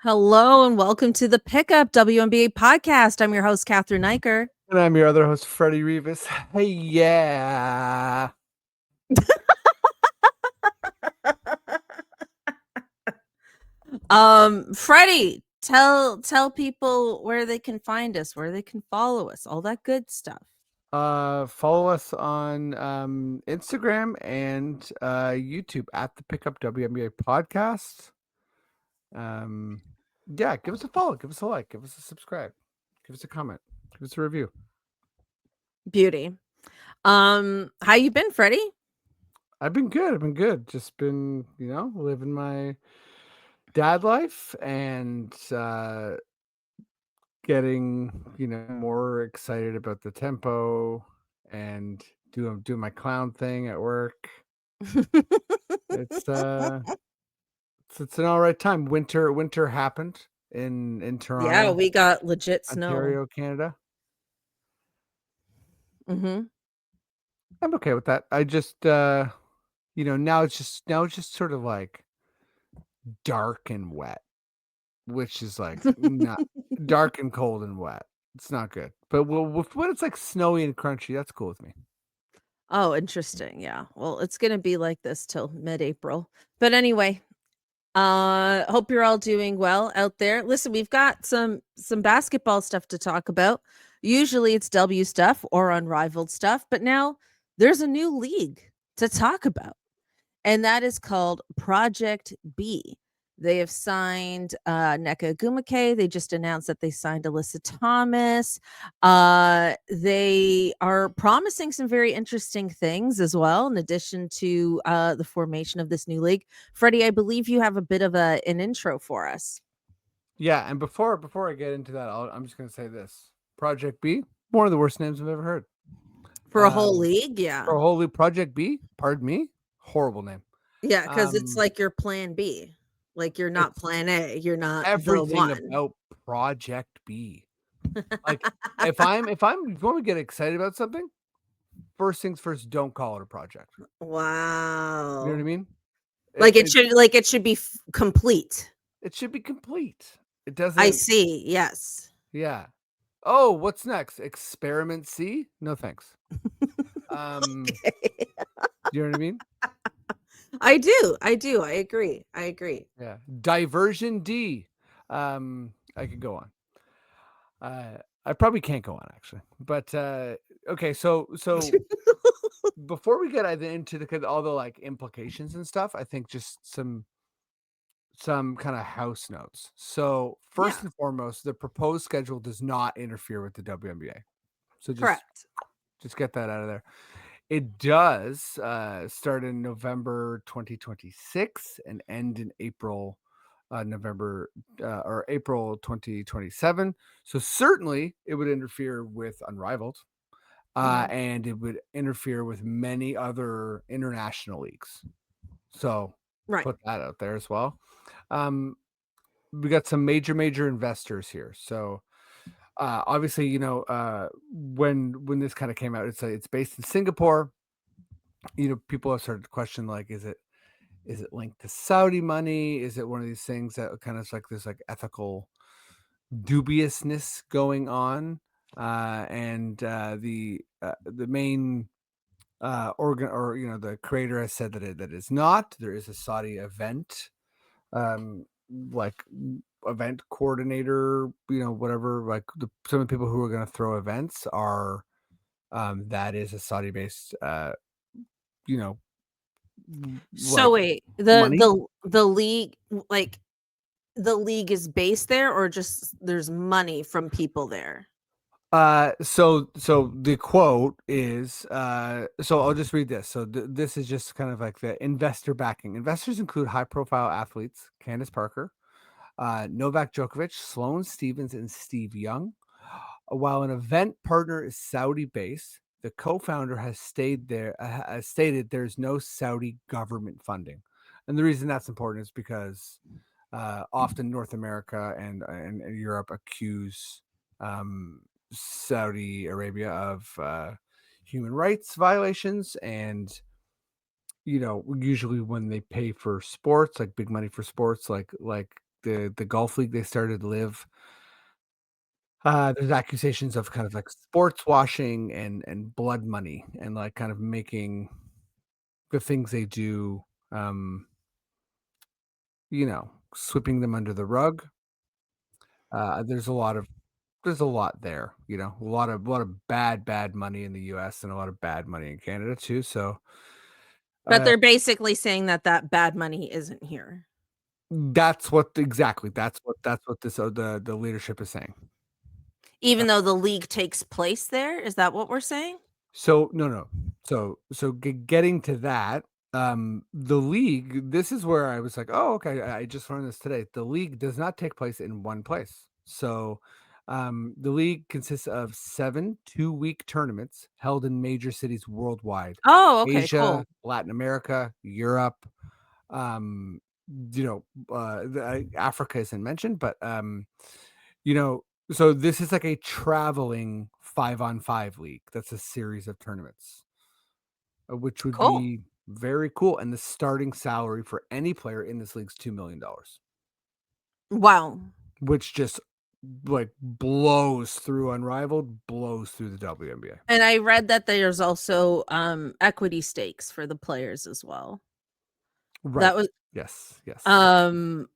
Hello and welcome to the Pickup WNBA Podcast. I'm your host, Cathryn Naiker. And I'm your other host, Freddie Rivas. Hey, yeah. Freddie, tell people where they can find us, where they can follow us, all that good stuff. Follow us on Instagram and YouTube at the Pickup WNBA Podcast. Yeah, give us a follow, give us a like, give us a subscribe, give us a comment, give us a review. Beauty. How you been, Freddie? I've been good. Just been, living my dad life and getting, more excited about the tempo and doing my clown thing at work. It's an all right time. Winter happened in Toronto. Yeah, we got legit snow. Ontario, Canada. Mm-hmm. I'm okay with that. I just now it's just sort of like dark and wet, which is like not dark and cold and wet. It's not good. But when it's like snowy and crunchy, that's cool with me. Oh, interesting. Yeah. Well, it's gonna be like this till mid-April. But anyway, hope you're all doing well out there. Listen, we've got some basketball stuff to talk about. Usually it's W stuff or unrivaled stuff, but now there's a new league to talk about, and that is called Project B. They have signed Nneka Ogwumike. They just announced that they signed Alyssa Thomas. They are promising some very interesting things as well, in addition to the formation of this new league. Freddie, I believe you have a bit of an intro for us. Yeah, and before I get into that, I'm just going to say this: Project B, one of the worst names I've ever heard For a whole league, yeah. For a whole league, Project B. Pardon me, horrible name. Yeah, because it's like your plan B. Like you're not plan A. You're not everything the one. about Project B. Like if you want to get excited about something, first things first, don't call it a project. Wow. You know what I mean? It should be complete. It should be complete. It doesn't. I see. Yes. Yeah. Oh, what's next? Experiment C? No thanks. Okay. You know what I mean? I do. I agree. Yeah. Diversion D. I could go on. I probably can't go on actually, but okay. So before we get into all the like implications and stuff, I think just some kind of house notes. So first and foremost, the proposed schedule does not interfere with the WNBA. So just get that out of there. It does start in November 2026 and end in April 2027. So certainly it would interfere with Unrivaled, and it would interfere with many other international leagues. So put that out there as well. We got some major investors here. So obviously, when this kind of came out, it's based in Singapore. People have started to question, like, is it linked to Saudi money? Is it one of these things that kind of like this like ethical dubiousness going on? And the main organ, or the creator has said that it is not. There is a Saudi event, like event coordinator, whatever. Like some of the people who are going to throw events are, that is a Saudi based, So wait, the league, like the league is based there, or just there's money from people there? So the quote is, so I'll just read this. So this is just kind of like the investor backing. Investors include high profile athletes, Candace Parker, Novak Djokovic, Sloane Stephens, and Steve Young. While an event partner is Saudi based, the co-founder has stated there's no Saudi government funding. And the reason that's important is because often North America and Europe accuse Saudi Arabia of human rights violations, and usually when they pay for sports, like big money for sports, like the golf league they started, Live. There's accusations of kind of like sports washing and blood money and like kind of making the things they do, um, sweeping them under the rug. There's a lot of there's a lot there, a lot of bad money in the US and a lot of bad money in Canada too. So But uh, they're basically saying that that bad money isn't here, that's what this the leadership is saying. even though the league takes place there. Is that what we're saying? So no. So getting to that, the league, this is where I was like, "Oh, okay, I just learned this today." The league does not take place in one place. So, the league consists of 7 two-week tournaments held in major cities worldwide. Oh, okay, Asia, cool. Latin America, Europe, um, Africa isn't mentioned, but, you know, so this is like a traveling 5-on-5 league. That's a series of tournaments, which would Cool. be very cool. And the starting salary for any player in this league is $2 million, Wow. which just like blows through Unrivaled, blows through the WNBA. And I read that there's also equity stakes for the players as well. Right. That was Yes.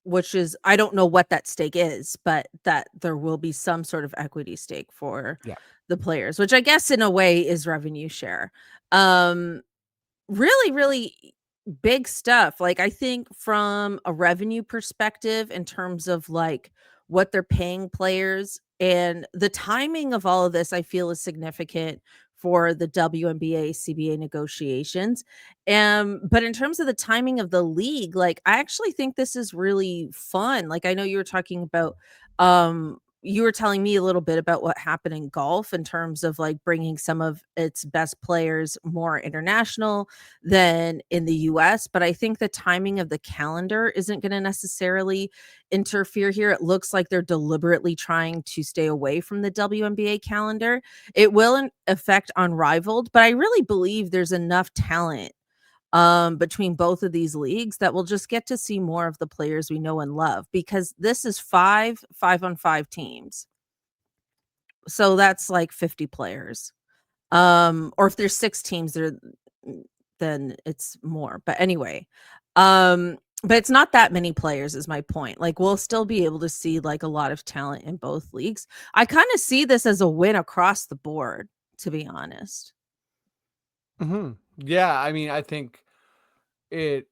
which is, I don't know what that stake is, but that there will be some sort of equity stake for Yeah. the players, which I guess in a way is revenue share. Um Really, really big stuff. Like, I think from a revenue perspective, in terms of like what they're paying players and the timing of all of this, I feel is significant for the WNBA CBA negotiations. But in terms of the timing of the league, like, I actually think this is really fun. Like, I know you were talking about you were telling me a little bit about what happened in golf in terms of like bringing some of its best players more international than in the US, but I think the timing of the calendar isn't gonna necessarily interfere here. It looks like they're deliberately trying to stay away from the WNBA calendar. It will affect Unrivaled, but I really believe there's enough talent between both of these leagues that we'll just get to see more of the players we know and love, because this is 5-on-5 teams. So that's like 50 players. Or if there's 6 teams there, then it's more. But anyway, but it's not that many players is my point. Like, we'll still be able to see like a lot of talent in both leagues. I kind of see this as a win across the board, to be honest. Yeah. I mean, I think it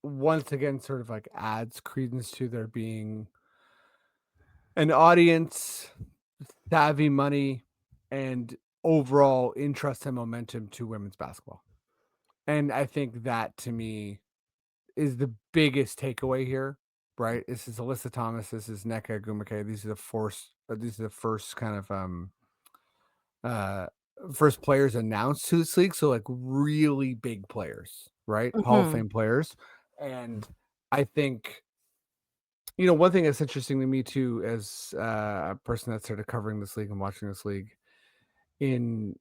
once again sort of like adds credence to there being an audience, savvy money, and overall interest and momentum to women's basketball. And I think that to me is the biggest takeaway here, right? This is Alyssa Thomas, this is Nneka Ogwumike. These are the first kind of uh first players announced to this league. So like really big players, right? Hall of Mhm. Fame players. And I think one thing that's interesting to me too, as a person that started covering this league and watching this league in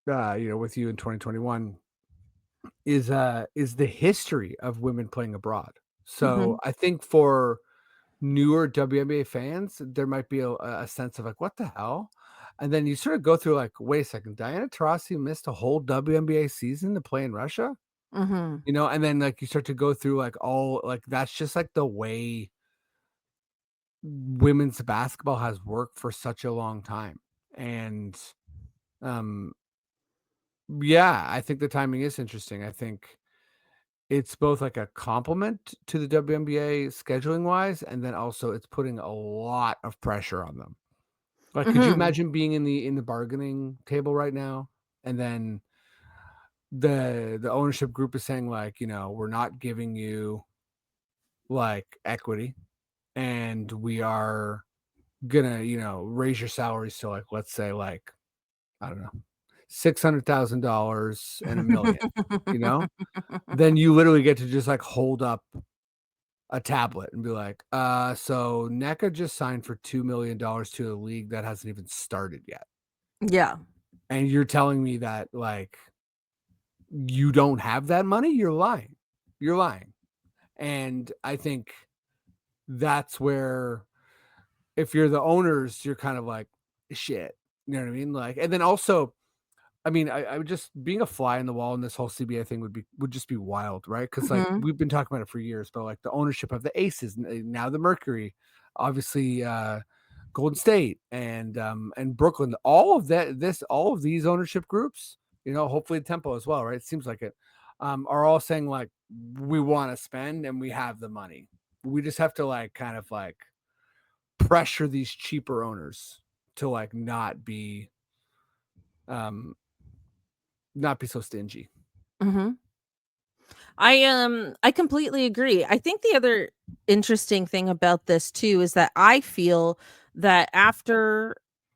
with you in 2021 is the history of women playing abroad. So Mhm. I think for newer WNBA fans, there might be a sense of like, what the hell? And then you sort of go through like, wait a second, Diana Taurasi missed a whole WNBA season to play in Russia, Mhm. and then like you start to go through like all like that's just like the way women's basketball has worked for such a long time. And um yeah, I think the timing is interesting. I think it's both like a compliment to the WNBA scheduling wise, and then also it's putting a lot of pressure on them. Like, could you Mhm. imagine being in the bargaining table right now, and then the ownership group is saying like, we're not giving you like equity, and we are gonna, raise your salaries to like, let's say like, I don't know, $600,000 and $1 million, you know? Then you literally get to just like hold up a tablet and be like, so NECA just signed for $2 million to a league that hasn't even started yet. Yeah. And you're telling me that like you don't have that money? You're lying. You're lying. And I think that's where, if you're the owners, you're kind of like, shit. You know what I mean? Like, and then also, I mean, I would just, being a fly in the wall in this whole CBA thing would just be wild, right? Because like Mhm. we've been talking about it for years, but like the ownership of the Aces, now the Mercury, obviously Golden State and Brooklyn, all of all of these ownership groups, hopefully Tempo as well, right? It seems like it, are all saying like, we want to spend and we have the money. We just have to like kind of like pressure these cheaper owners to like um not be so stingy. Mhm. I completely agree. I think the other interesting thing about this too is that I feel that after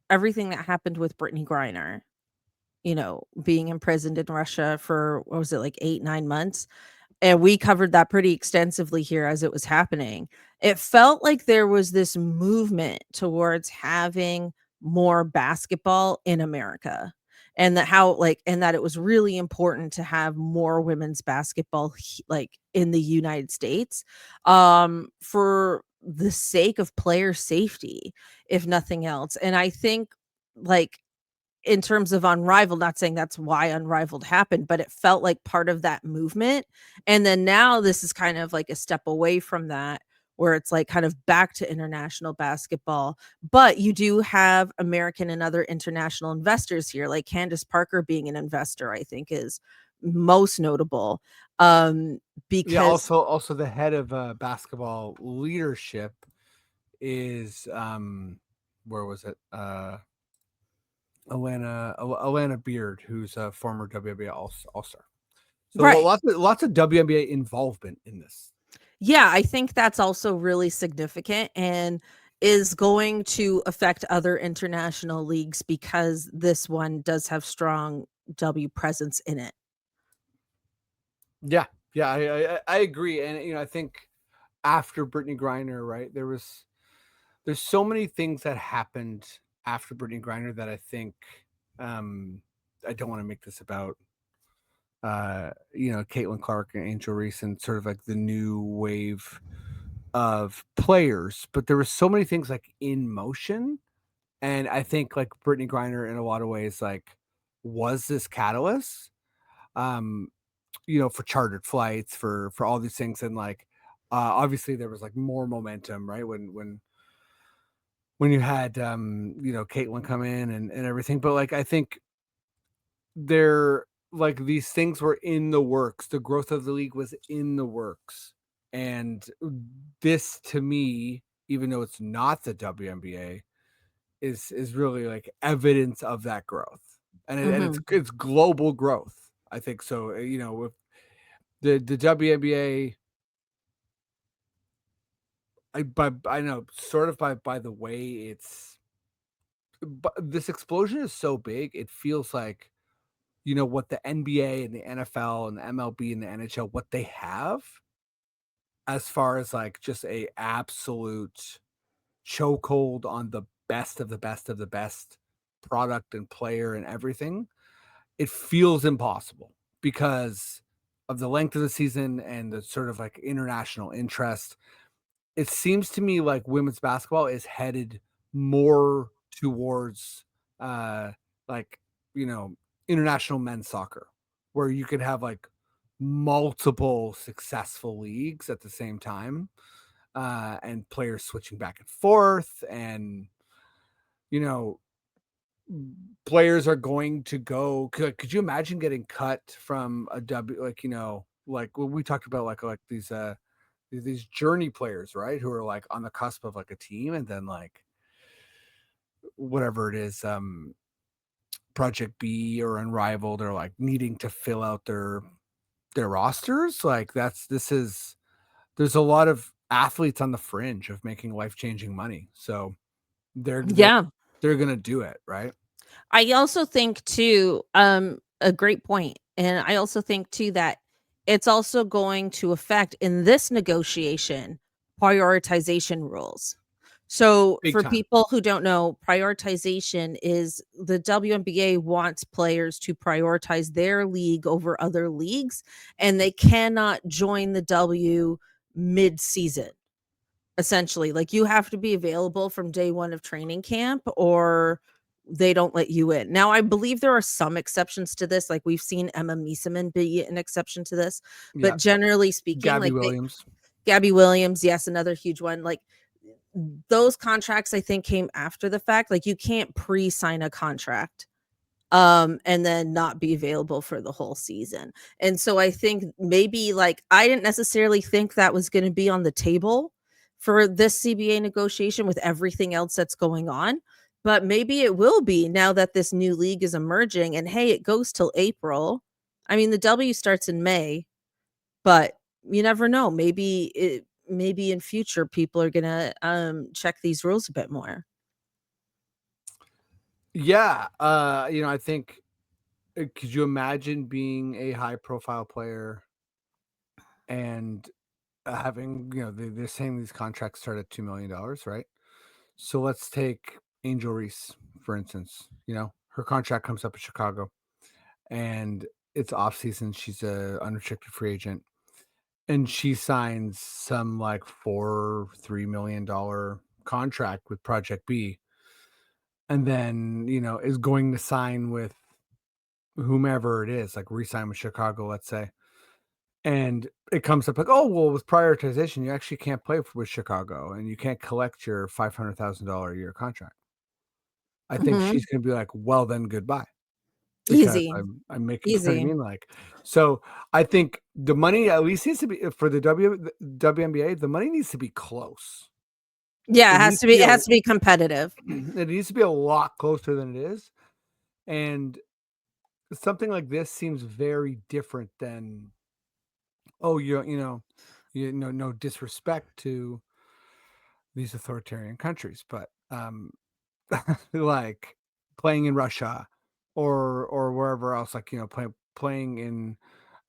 everything that happened with Brittany Griner, being imprisoned in Russia for what was it, like 8, 9 months? And we covered that pretty extensively here as it was happening. It felt like there was this movement towards having more basketball in America. And that it was really important to have more women's basketball like in the United States, for the sake of player safety, if nothing else. And I think, like, in terms of Unrivaled, not saying that's why Unrivaled happened, but it felt like part of that movement. And then now this is kind of like a step away from that, where it's like kind of back to international basketball. But you do have American and other international investors here, like Candace Parker being an investor, I think is most notable. Um, Yeah, because also the head of basketball leadership is where was it? Alana Beard, who's a former WNBA All-Star. So right. lots of WNBA involvement in this. Yeah, I think that's also really significant and is going to affect other international leagues because this one does have strong W presence in it. Yeah, yeah, I agree, and I think after Brittany Griner, right, there's so many things that happened after Brittany Griner that I think, um I don't want to make this about Caitlin Clark and Angel Reese and sort of like the new wave of players, but there were so many things like in motion. And I think like Brittany Griner in a lot of ways like was this catalyst, um, for chartered flights, for all these things. And like obviously there was like more momentum, right? When you had Caitlin come in and everything. But like I think there like these things were in the works. The growth of the league was in the works. And this to me, even though it's not the WNBA, is really like evidence of that growth. And it's Mhm. it's global growth. I think so. With the WNBA, I know sort of by the way it's, but this explosion is so big, it feels like what the NBA and the NFL and the MLB and the NHL, what they have as far as like just a absolute chokehold on the best of the best of the best product and player and everything, it feels impossible because of the length of the season and the sort of like international interest. It seems to me like women's basketball is headed more towards uh like you know international men's soccer, where you could have like multiple successful leagues at the same time, and players switching back and forth, and you know players are going to go. Could you imagine getting cut from a W, like like when we talked about like these journey players, right, who are like on the cusp of like a team, and then like whatever it is, Project B or Unrivaled, or like needing to fill out their rosters. Like there's a lot of athletes on the fringe of making life-changing money. So they're they're Yeah. they're gonna do it, right? I also think too, a great point. And I also think too that it's also going to affect in this negotiation prioritization rules. So, Big for time. people who don't know, prioritization is the WNBA wants players to prioritize their league over other leagues, and they cannot join the W mid season. essentially. Like, you have to be available from day one of training camp, or they don't let you in. Now, I believe there are some exceptions to this. Like, we've seen Emma Mieseman be an exception to this, Yeah. but generally speaking, Gabby like Williams. Gabby Williams, yes, another huge one. Like, those contracts I think came after the fact. Like, you can't pre-sign a contract and then not be available for the whole season. And so I think maybe, like, I didn't necessarily think that was going to be on the table for this CBA negotiation with everything else that's going on, but maybe it will be now that this new league is emerging. And hey, it goes till April. I mean, the W starts in May, but you never know. Maybe in future people are going to check these rules a bit more. Yeah. I think, could you imagine being a high profile player and having, they're saying these contracts start at $2 million, right? So let's take Angel Reese, for instance. Her contract comes up in Chicago and it's off season. She's a unrestricted free agent and she signs some like $3 million contract with Project B. And then, is going to sign with whomever it is, like re-sign with Chicago, let's say. And it comes up like, oh, well, with prioritization, you actually can't play with Chicago and you can't collect your $500,000 a year contract. I think Mhm. she's going to be like, well, then goodbye, because Easy. I'm making, you know what I Easy. mean? Like, so I think the money at least needs to be for the WNBA. The money needs to be close. Yeah, It it has needs to to be be it has to be competitive. it needs to be a lot closer than it is. And something like this seems very different than, oh, no disrespect to these authoritarian countries, but like playing in Russia or wherever else, like, playing in,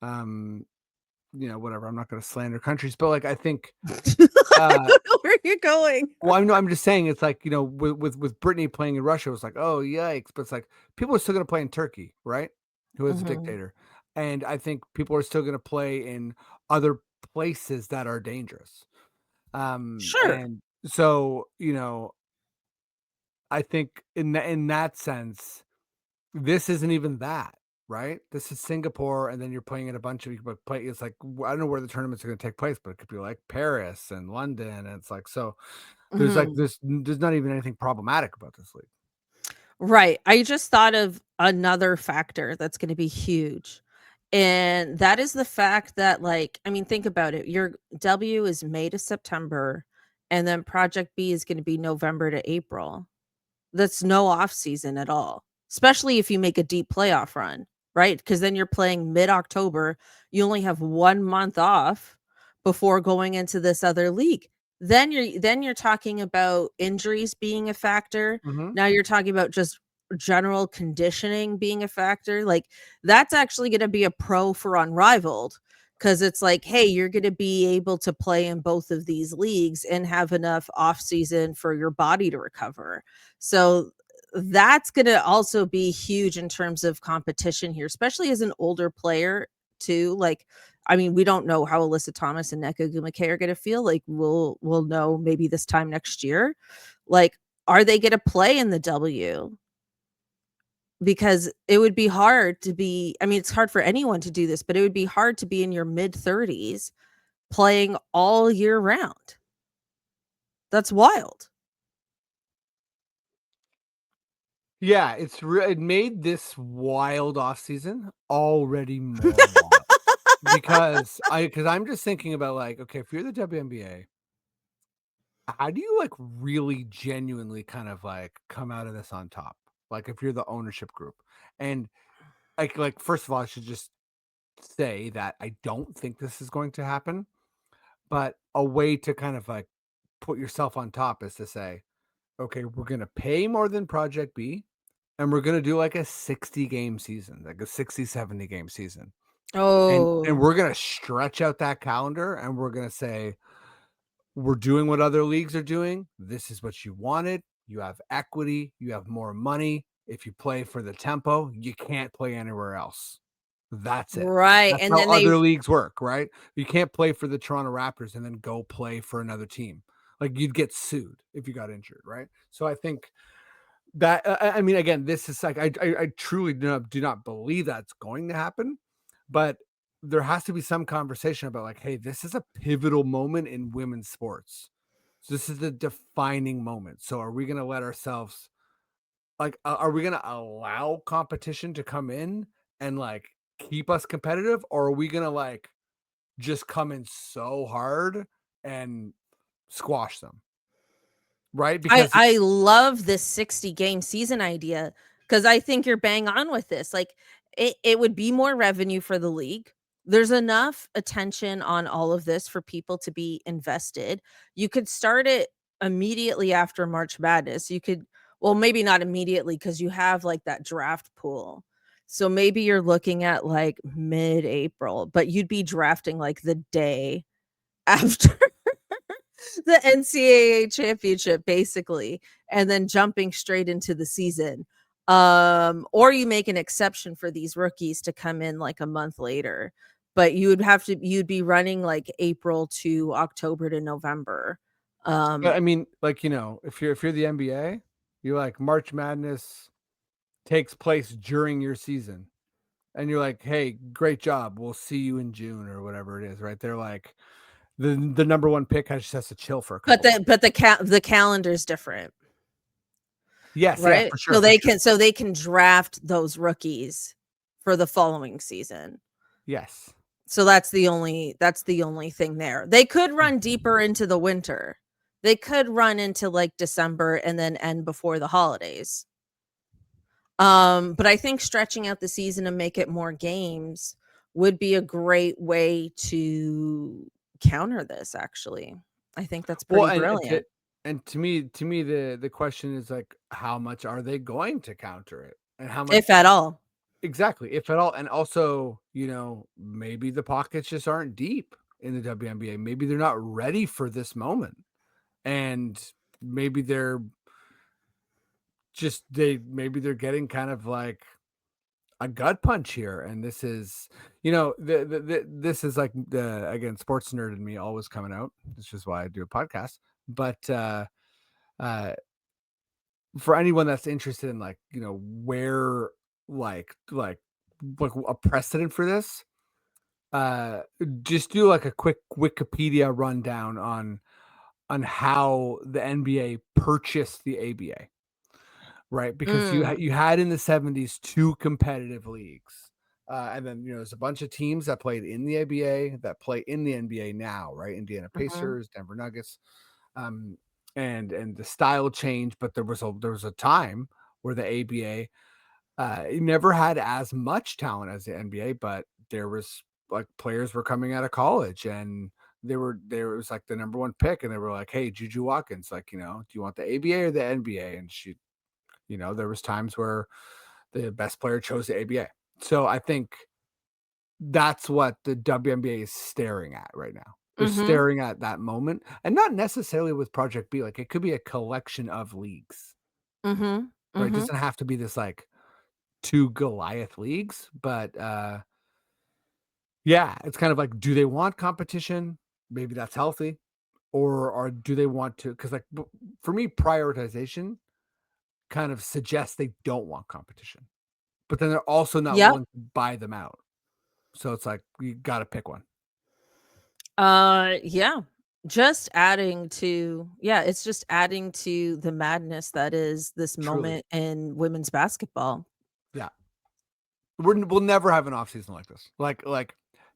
um, whatever. I'm not going to slander countries, but like I think, I uh, don't know where you're going. well, I'm just saying it's like, with Brittany playing in Russia, it was like, oh yikes, but it's like people are still going to play in Turkey, right? Who is a Mhm. dictator, and I think people are still going to play in other places that are dangerous. Sure. And so, I think in that sense, this isn't even that, right? This is Singapore, and then you're playing in a bunch of play. It's like, I don't know where the tournaments are going to take place, but it could be like Paris and London, and it's like, so there's like Mhm. there's not even anything problematic about this league. Right. I just thought of another factor that's gonna be huge, and that is the fact that, like, I mean, think about it. Your W is May to September, and then Project B is gonna be November to April. That's no off season at all, especially if you make a deep playoff run, right? Because then you're playing mid-October, you only have 1 month off before going into this other league. Then you're talking about injuries being a factor. Mhm. Now you're talking about just general conditioning being a factor. Like, that's actually gonna be a pro for Unrivaled, because it's like, hey, you're gonna be able to play in both of these leagues and have enough off season for your body to recover. So that's going to also be huge in terms of competition here, especially as an older player too. Like, I mean, we don't know how Alyssa Thomas and Nneka Gumake are going to feel. Like, we'll know maybe this time next year. Like, are they going to play in the W? Because it would be hard to be. I mean, it's hard for anyone to do this, but it would be hard to be in your mid 30s playing all year round. That's wild. Yeah, it made this wild off season already more wild because I'm just thinking about, like, okay, if you're the WNBA, how do you, like, really genuinely kind of, like, come out of this on top? Like, if you're the ownership group, and, first of all, I should just say that I don't think this is going to happen, but a way to kind of, like, put yourself on top is to say, "Okay, we're gonna pay more than Project B, and we're gonna do, like, a 60-game season, like a 60, 70-game season, and Oh, we're gonna stretch out that calendar, and we're gonna say, we're doing what other leagues are doing. This is what you wanted. You have equity. You have more money. If you play for the tempo, you can't play anywhere else. That's it. right. That's And how then they other leagues work, right? You can't play for the Toronto Raptors and then go play for another team. Like you'd get sued if you got injured, right? So I think that I mean, again, this is like I truly do not believe that's going to happen, but there has to be some conversation about like, hey, this is a pivotal moment in women's sports. So this is the defining moment. So are we going to let ourselves like are we going to allow competition to come in and like keep us competitive, or are we going to like just come in so hard and squash them, right? Because I love this 60 game season idea because I think you're bang on with this. Like it would be more revenue for the league. There's enough attention on all of this for people to be invested. You could start it immediately after March Madness. You could, well, maybe not immediately because you have like that draft pool. So maybe you're looking at like mid-April, but you'd be drafting like the day after the NCAA championship basically, and then jumping straight into the season. Or you make an exception for these rookies to come in like a month later, but you'd be running like April to October to November. but Um, I mean, like, if you're the NBA, you're like March Madness takes place during your season. And you're like, "Hey, great job. We'll see you in June," or whatever it is, right? They're like the number one pick just has to chill for a but couple months. the calendar's different, Yes, yeah, right? for sure, for sure. So they can draft those rookies for the following season. Yes. So that's the only thing there. They could run deeper into the winter. They could run into like December and then end before the holidays. But I think stretching out the season and make it more games would be a great way to counter this actually. I think that's Well, pretty brilliant. and to me the question is like how much are they going to counter it? And how If much at all. exactly, if at all. And also, maybe the pockets just aren't deep in the WNBA. Maybe they're not ready for this moment. And maybe they're maybe they're getting kind of like a gut punch here, and this is this is like the again sports nerd in me always coming out. This is why I do a podcast. But uh for anyone that's interested in like where like a precedent for this, uh just do like a quick Wikipedia rundown on how the NBA purchased the ABA. Right, because Mm, you had in the 70s 2 competitive leagues, and then, there's a bunch of teams that played in the ABA that play in the NBA now, right? Indiana mhm. Pacers, Denver Nuggets, um, and the style changed, but there was a time where the ABA, it never had as much talent as the NBA, but there was like players were coming out of college and there was like the number one pick, and they were like, "Hey, Juju Watkins, like, do you want the ABA or the NBA?" And there was times where the best player chose the ABA. So I think that's what the WNBA is staring at right now. They're Mhm. staring at that moment, and not necessarily with Project B. Like it could be a collection of leagues, Mhm. right? It Mhm. doesn't have to be this like two Goliath leagues, but yeah, it's kind of like, do they want competition? Maybe that's healthy, or do they want to? Because like for me, prioritization kind of suggests they don't want competition, but then they're also not Yep. willing to buy them out. So it's like you got to pick one. Yeah. Just adding to yeah, it's just adding to the madness that is this Truly, moment in women's basketball. yeah. We'll never have an off season like this. Like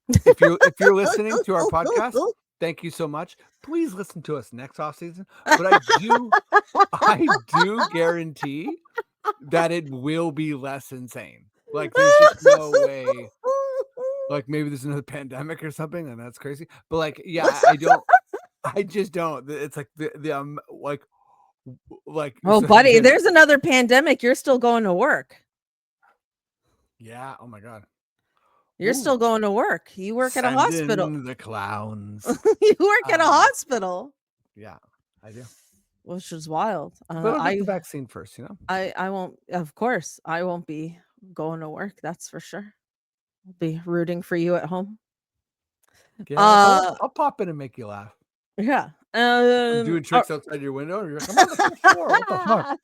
if you're listening to our podcast, thank you so much. Please listen to us next off season. But I do guarantee that it will be less insane. Like there's just no way. Like maybe there's another pandemic or something, and that's crazy. But like, yeah, I don't. I just don't. It's like like Oh, so buddy, again. there's another pandemic, you're still going to work. Yeah. Oh my god. You're Ooh. still going to work. You work at a Send hospital. in the clowns. You work at a Um, hospital, yeah, I do. which is wild. But I'll get the vaccine first. I won't of course, I won't be going to work, that's for sure. I'll be rooting for you at home. Yeah, but I'll Uh, I'll pop in and make you laugh. yeah. Doing tricks outside your window, and you're like, I'm on the fifth floor. What the fuck?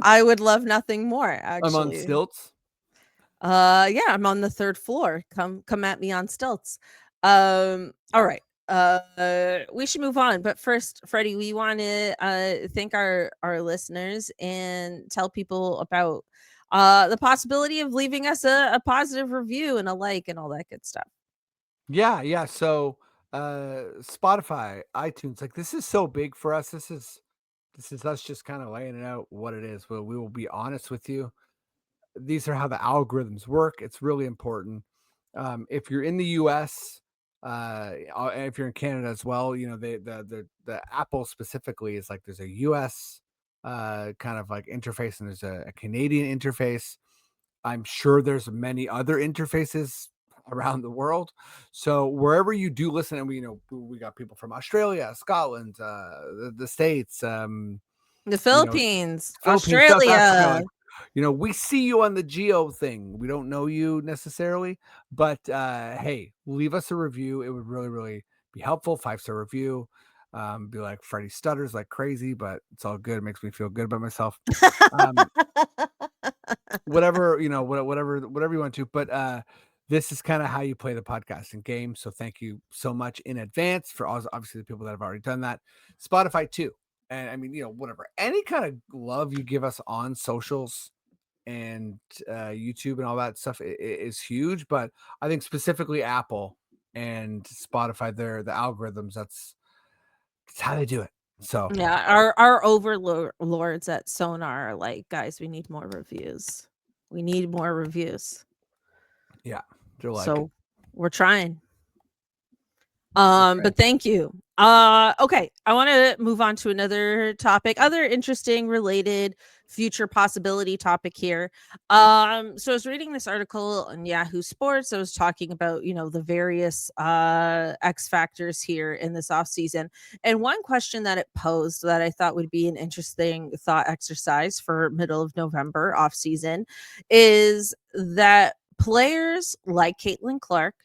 I would love nothing more, I'm on actually. stilts. Yeah, I'm on the 3rd floor. Come at me on stilts. All right. We should move on, but first, Freddie, we want to thank our listeners and tell people about the possibility of leaving us a positive review and a like and all that good stuff. Yeah. So Spotify, iTunes, like this is so big for us. This is us just kind of laying it out what it is. But we will be honest with you. These are how the algorithms work. It's really important. If you're in the US, and if you're in Canada as well, you know, the Apple specifically is like there's a US kind of like interface and there's a Canadian interface. I'm sure there's many other interfaces around the world. So wherever you do listen, and we got people from Australia, Scotland, the States, The you know, Philippines, Philippines, South Africa, Australia. like, we see you on the geo thing. We don't know you necessarily, but hey, leave us a review. It would really, really be helpful. 5-star review. Be like, Freddie stutters like crazy, but it's all good. It makes me feel good about myself. Whatever, whatever you want to, but this is kind of how you play the podcasting game. So thank you so much in advance for all, obviously, the people that have already done that. Spotify too. And I mean, whatever, any kind of love you give us on socials and YouTube and all that stuff is huge. But I think specifically Apple and Spotify, the algorithms, that's how they do it. So Yeah, our overlords at Sonar are like, guys, we need more reviews. We need more reviews. yeah, they're like, So we're trying. okay. But thank you. Okay, I want to move on to another topic, other interesting related future possibility topic here. So I was reading this article on Yahoo Sports. I was talking about, the various X factors here in this off season. And one question that it posed that I thought would be an interesting thought exercise for middle of November off season is that players like Caitlin Clark,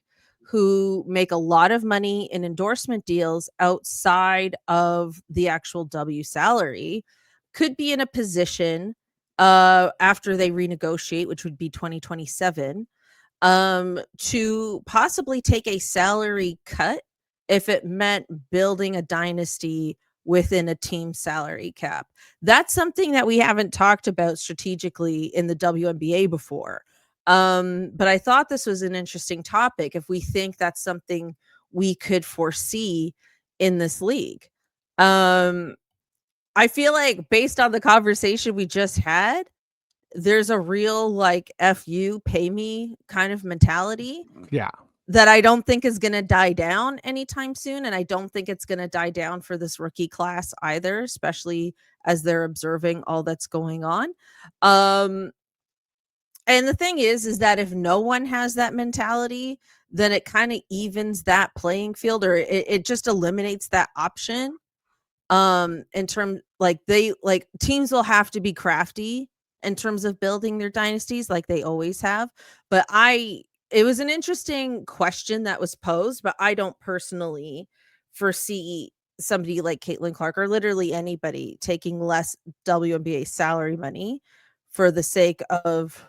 who make a lot of money in endorsement deals outside of the actual W salary, could be in a position after they renegotiate, which would be 2027, to possibly take a salary cut if it meant building a dynasty within a team salary cap. That's something that we haven't talked about strategically in the WNBA before. But I thought this was an interesting topic if we think that's something we could foresee in this league. Um, I feel like based on the conversation we just had, there's a real like F you, pay me kind of mentality Yeah. that I don't think is going to die down anytime soon. And I don't think it's going to die down for this rookie class either, especially as they're observing all that's going on. Um, and the thing is that if no one has that mentality, then it kind of evens that playing field, or it just eliminates that option. In terms like teams will have to be crafty in terms of building their dynasties like they always have. But it was an interesting question that was posed, but I don't personally foresee somebody like Caitlin Clark or literally anybody taking less WNBA salary money for the sake of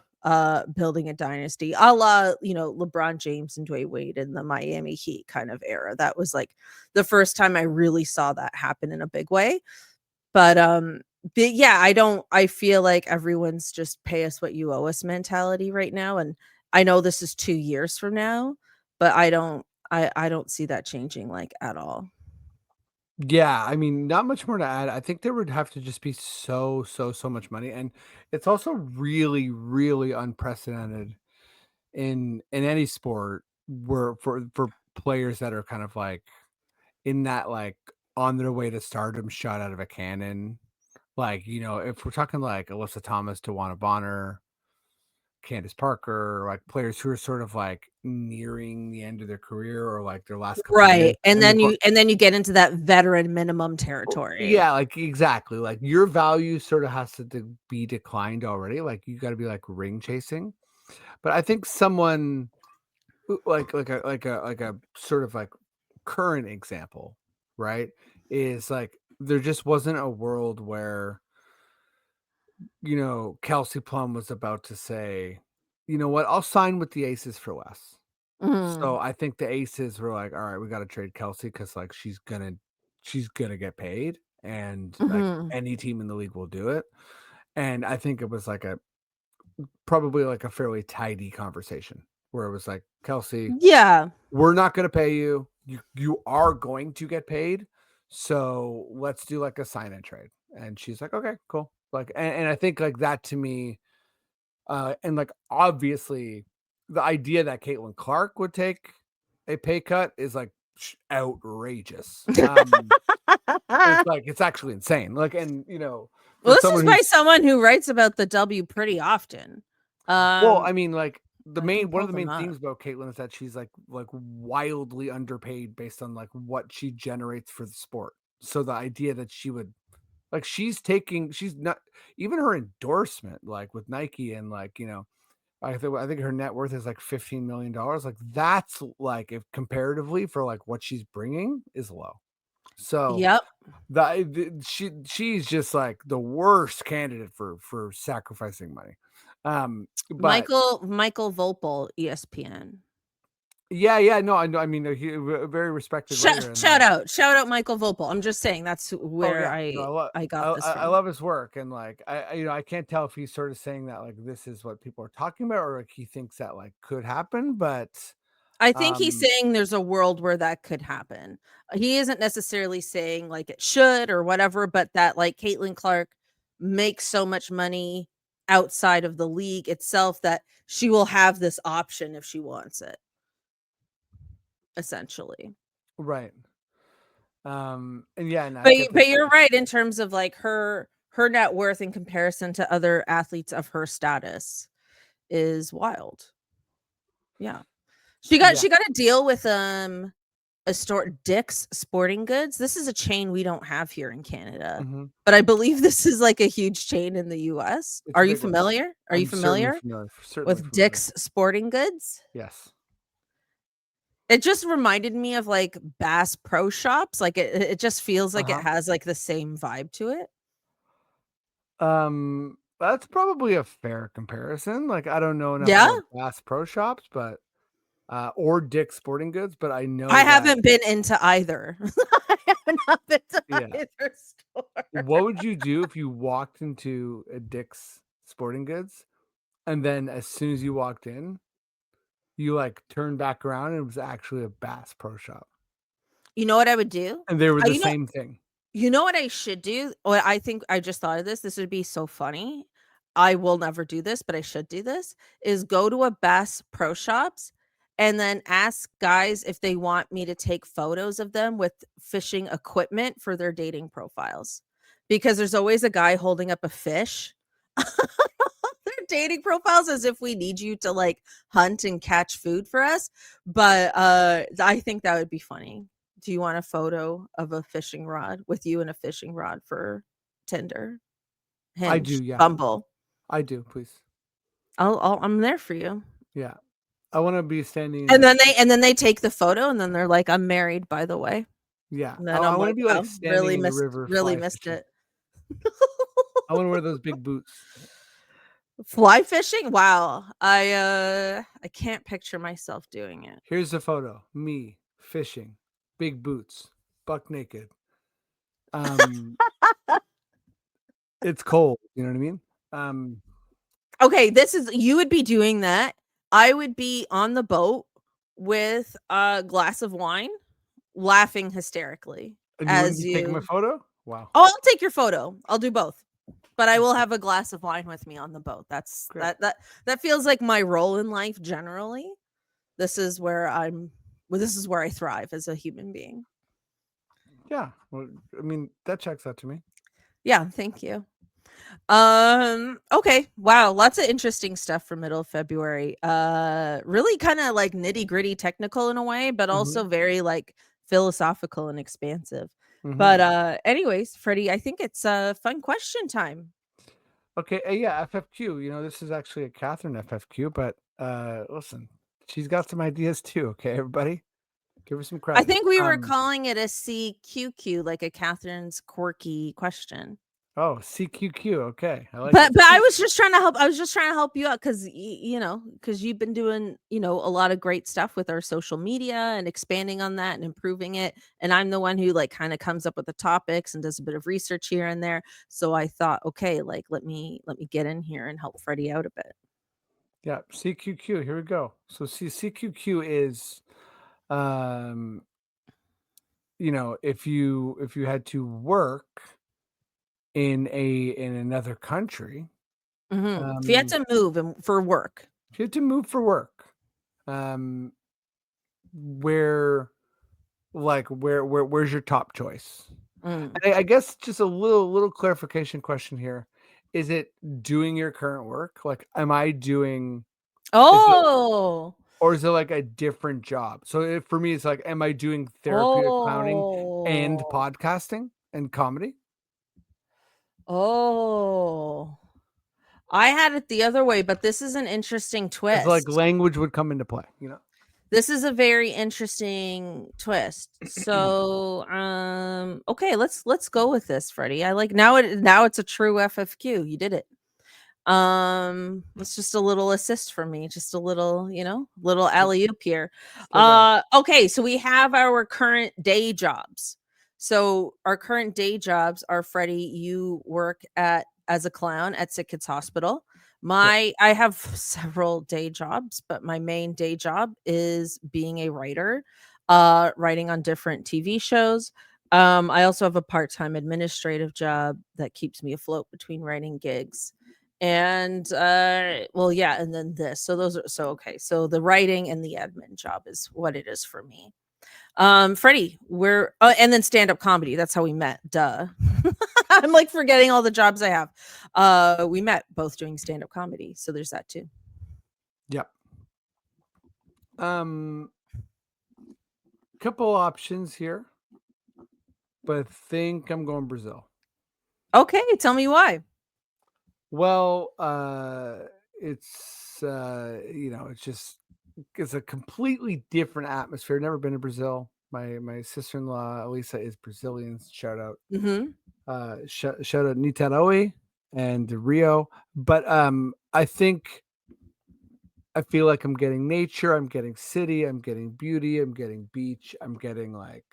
building a dynasty, a la, LeBron James and Dwayne Wade in the Miami Heat kind of era. That was like the first time I really saw that happen in a big way. But yeah, I feel like everyone's just pay us what you owe us mentality right now. And I know this is 2 years from now, but I don't see that changing like at all. Yeah, I mean, not much more to add. I think there would have to just be so much money, and it's also really, really unprecedented in any sport where for players that are kind of like in that like on their way to stardom, shot out of a cannon. Like, if we're talking like Alyssa Thomas, Tawana Bonner, Candace Parker, like players who are sort of like nearing the end of their career or like their last couple of years, Right. And and they've then you get into that veteran minimum territory. yeah, like exactly. Like your value sort of has to be declined already. Like you got to be like ring chasing. But I think someone like a sort of like current example. right? Is like there just wasn't a world where, Kelsey Plum was about to say, you know what, I'll sign with the Aces for less. Mhm. So I think the Aces were like, all right, we got to trade Kelsey because like she's gonna get paid, and like Mhm. any team in the league will do it. And I think it was like probably like a fairly tidy conversation where it was like, Kelsey, Yeah. we're not going to pay you. You are going to get paid. So let's do like a sign and trade. And she's like, okay, cool. Like, and I think like that to me, and like obviously the idea that Caitlin Clark would take a pay cut is like outrageous. It's like, it's actually insane. Like, and Well, for this is someone by who's, someone who writes about the W pretty often. well, I mean, like I can one pull of the them main up. themes about Caitlyn is that she's like wildly underpaid based on like what she generates for the sport. So the idea that she would like she's not even her endorsement like with Nike and like I think her net worth is like $15 million. Like that's like if comparatively for like what she's bringing is low. So Yep. she's just like the worst candidate for sacrificing money. But Michael Vopel, ESPN. yeah, no, I know. I mean, a very respected writer, and like, Shout out Michael Vopel. I'm just saying that's oh where yeah, no, I I, got this I from. love his work, and like, I can't tell if he's sort of saying that like this is what people are talking about, or like he thinks that like could happen, but I think he's um, saying there's a world where that could happen. He isn't necessarily saying like it should or whatever, but that like Caitlin Clark makes so much money outside of the league itself that she will have this option if she wants it, essentially. right, and yeah, and I But get the but you're sense, right in terms of like her net worth in comparison to other athletes of her status is wild. Yeah. yeah, She got a deal with a store, Dick's Sporting Goods. This is a chain we don't have here in Canada, hmm, but I believe this is like a huge chain in the US. it's Are a you big one. familiar? Are you I'm familiar certainly with familiar. Dick's Sporting Goods? Yes. It just reminded me of like Bass Pro Shops. Like it just feels Uh like it huh. has like the same vibe to it. That's probably a fair comparison. Like, I don't know enough Yeah. about Bass Pro Shops, but or Dick's Sporting Goods, but I I know that, haven't been into either. I have not been to yeah. either store. What would you do if you walked into a Dick's Sporting Goods and then as soon as you walked in, you like turned back around and it was actually a Bass Pro Shop You know what I would do? and they were the You know same thing? You know what I should do? What I think I just thought of this. This would be so funny. I will never do this, but I should do this. Is go to a Bass Pro Shops and then ask guys if they want me to take photos of them with fishing equipment for their dating profiles. Because there's always a guy holding up a fish. Their dating profiles as if we need you to like hunt and catch food for us. But I think that would be funny. Do you want a photo of a fishing rod with you and a fishing rod for Tinder, I do, Hinge, yeah. Bumble? I do, please. I'm there for you. Yeah. I want to be standing in And like, then they take the photo and then they're like, "I'm married, by the way." yeah. And I, then I I'm want to like, be like "Wow, standing in the river really fly missed fishing. it." I want to wear those big boots. Fly fishing? Wow. I can't picture myself doing it. Here's a photo. Me fishing, big boots, buck naked. Um, it's cold. You know what I mean? Um, Okay, this is you would be doing that. I would be on the boat with a glass of wine, laughing hysterically and you wouldn't as be taking my you photo? Wow, Oh, I'll take your photo. I'll do both. But I will have a glass of wine with me on the boat. great. That feels like my role in life generally. This is where this is where I thrive as a human being. Yeah. Well, I mean, that checks out to me. Yeah, thank you. Okay. Wow, lots of interesting stuff for middle of February. Really kind of like nitty-gritty technical in a way, but Hmm. also very like philosophical and expansive. But Hmm. anyways, Freddie, I think it's fun question time. Okay. Yeah. FFQ. This is actually a Cathryn FFQ, but listen, she's got some ideas too. Okay, everybody. Give her some I credit. think we were calling it a CQQ, like a Cathryn's quirky question. Oh, CQQ. Okay, I like But it. I was just trying to help. I was just trying to help you out because because you've been doing a lot of great stuff with our social media and expanding on that and improving it. And I'm the one who like kind of comes up with the topics and does a bit of research here and there. So I thought, okay, like let me get in here and help Freddie out a bit. Yeah, CQQ. Here we go. So CQQ is, um, if you had to work in another country, If you had um, to move for work. if you had to move for work, um, where where's your top choice? Mm. And I guess just a little clarification question here. Is it doing your current work? Like, am I doing is it Oh. or is it like a different job? So for me, it's like, am I doing therapeutic clowning and Oh. podcasting and comedy? Oh. I had it the other way, but this is an interesting It's like twist. language would come into play, This is a very interesting twist. So, okay, let's go with this, Freddie. I like now it's a true FFQ. You did it. It's just a little assist from me, just a little, little Still, alley oop here. still got it. Okay, so we have our current day jobs. So our current day jobs are Freddie, you work as a clown at Sick Kids Hospital. Yep. I have several day jobs, but my main day job is being a writer, writing on different TV shows. I also have a part-time administrative job that keeps me afloat between writing gigs. And well, yeah, and then this. So those are okay. So the writing and the admin job is what it is for me. Freddie, we're and then stand-up comedy. That's how we met. Duh. I'm like forgetting all the jobs I have. We met both doing stand-up comedy. So there's that too. Yep. Couple options here, but I think I'm going Brazil. Okay, tell me why. Well, it's it's a completely different atmosphere. Never been to Brazil. My sister-in-law Elisa is Brazilian. Shout out. Mhm. Shout out Niterói and Rio. But I feel like I'm getting nature, I'm getting city, I'm getting beauty, I'm getting beach, I'm getting like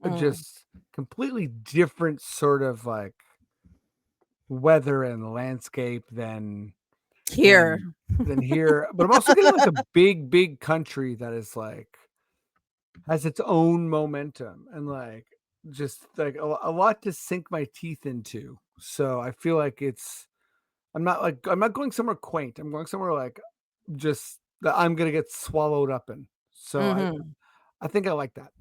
Mm. just completely different sort of like weather and landscape Here. than than here. But I'm also getting like a big country that is like has its own momentum and like just like a lot to sink my teeth into. So I feel like I'm not going somewhere quaint. I'm going somewhere like just that I'm gonna get swallowed up in. So Mhm. I think I like that.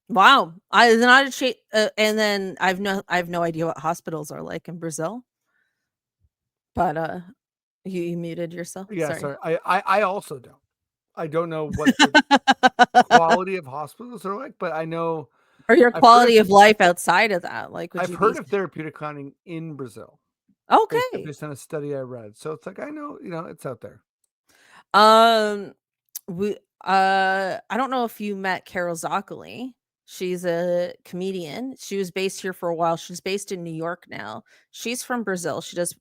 Wow. And then I have no idea what hospitals are like in Brazil. But you muted yourself. Yeah, Sorry. sorry. I also don't. I don't know what the quality of hospitals are like, but I know Or your I've heard of quality of life outside of that, like, would I've you be heard of therapeutic clowning in Brazil okay. based on a study I read. So it's like I know, it's out there. Um, we I don't know if you met Carol Zoccoli. She's a comedian. She was based here for a while. She's based in New York now. She's from Brazil. She does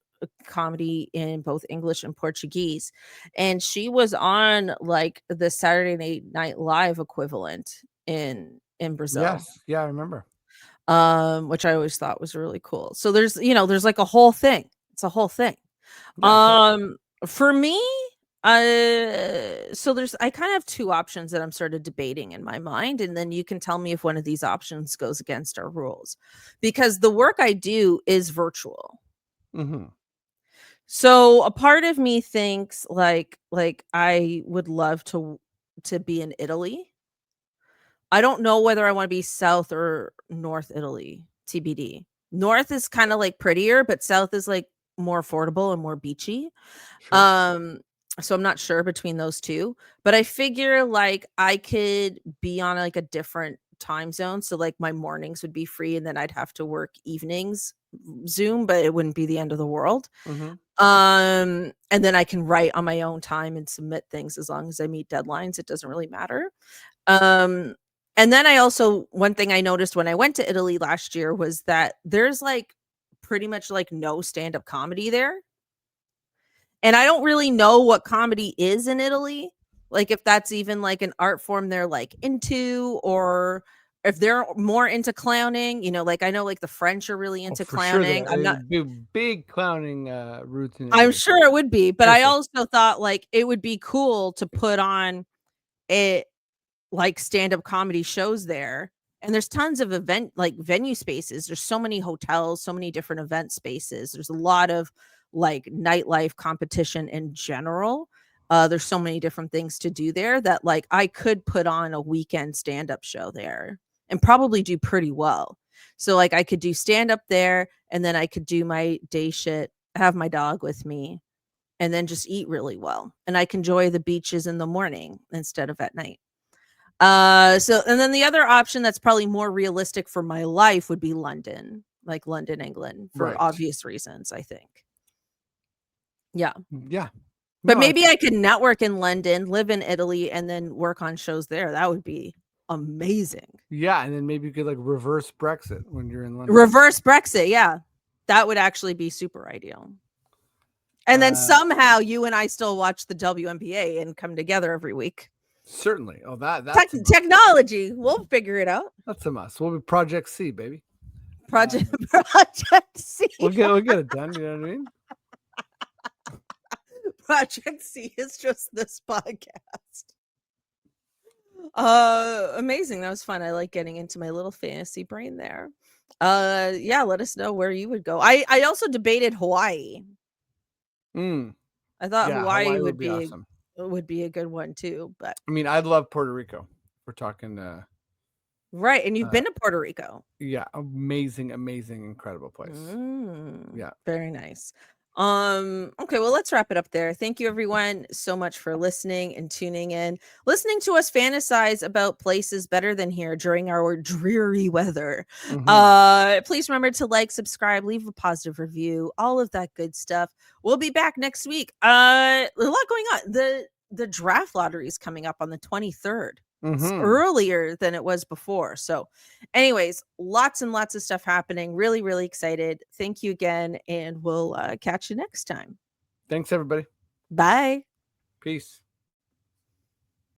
comedy in both English and Portuguese. And she was on like the Saturday Night Live equivalent in Brazil. Yes. Yeah, I remember. Which I always thought was really cool. So there's like a whole thing. It's a whole thing. Yeah, totally. Um, for me, so I kind of have two options that I'm sort of debating in my mind, and then you can tell me if one of these options goes against our rules. Because the work I do is virtual. Mhm. So a part of me thinks like I would love to be in Italy. I don't know whether I want to be South or North Italy, TBD. North is kind of like prettier, but South is like more affordable and more beachy. Sure. Um, so I'm not sure between those two, but I figure like I could be on like a different time zone. So like my mornings would be free and then I'd have to work evenings Zoom, but it wouldn't be the end of the world. Mhm. And then I can write on my own time and submit things as long as I meet deadlines. It doesn't really matter. And then I also, one thing I noticed when I went to Italy last year was that there's like pretty much like no stand-up comedy there. And I don't really know what comedy is in Italy. Like if that's even like an art form they're like into, or if they're more into clowning, like I know like the French are really into For sure, clowning. I'm not, big clowning roots in I'm Italy. sure it would be, but I Seriously. also thought like it would be cool to put on it like stand-up comedy shows there. And there's tons of event like venue spaces. There's so many hotels, so many different event spaces. There's a lot of like nightlife competition in general. There's so many different things to do there that like I could put on a weekend stand-up show there and probably do pretty well. So like I could do stand-up there, and then I could do my day shit, have my dog with me, and then just eat really well. And I can enjoy the beaches in the morning instead of at night. So and then the other option that's probably more realistic for my life would be London, like London, England, for Right. obvious reasons, I think. Yeah. Yeah. But No, maybe I could network in London, live in Italy, and then work on shows there. That would be amazing. yeah, and then maybe you could like reverse Brexit when you're in London. Reverse Brexit, yeah. That would actually be super ideal. And then somehow you and I still watch the WNBA and come together every week. Certainly. Oh, that's technology. We'll figure it out. That's a must. We'll be Project C, baby. Project C. We'll get it done. You know what I mean? Project C is just this podcast. Amazing. That was fun. I like getting into my little fantasy brain there. Yeah, let us know where you would go. I also debated Hawaii. I thought Hawaii would be awesome. Would be a good one too, but I mean, I'd love Puerto Rico. We're talking right, and you've been to Puerto Rico. Yeah, amazing, incredible place. Yeah, very nice. Okay, well, let's wrap it up there. Thank you everyone so much for listening and tuning in, listening to us fantasize about places better than here during our dreary weather. Please remember to like, subscribe, leave a positive review, all of that good stuff. We'll be back next week. A lot going on. The draft lottery is coming up on the 23rd. It's earlier than it was before. So anyways, lots and lots of stuff happening. Really, really excited. Thank you again, and we'll catch you next time. Thanks, everybody. Bye. Peace.